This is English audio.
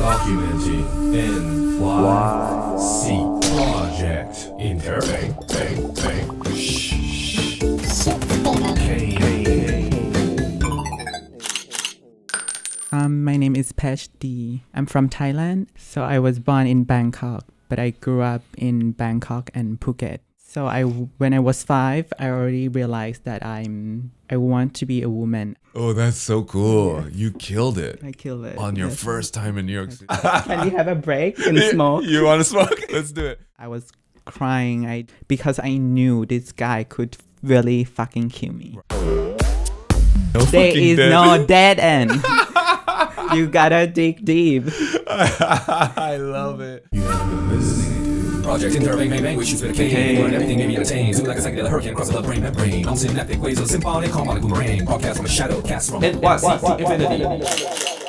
Documenting NYC Project Interrobang bang bang shh Kane. My name is Pêche. I'm from Thailand. So I was born in Bangkok, but I grew up in Bangkok and Phuket. So when I was 5, I already realized that I want to be a woman. Oh, that's so cool. Yeah. You killed it. I killed it. On your Yes. first time in New York City. Can we have a break and smoke? You want to smoke? Let's do it. I was crying because I knew this guy could really fucking kill me. No There fucking is dead. no dead end. You gotta dig deep. I love it. You have been listening to Project Interrobang bang bang, we shoot with a Kane. Learn everything, maybe entertain. Zoom like a psychedelic hurricane across the blood-brain membrane. Bouncing epic waves of symphonic, harmonic boomerang. Broadcast from a shadow, cast from NYC Infinity.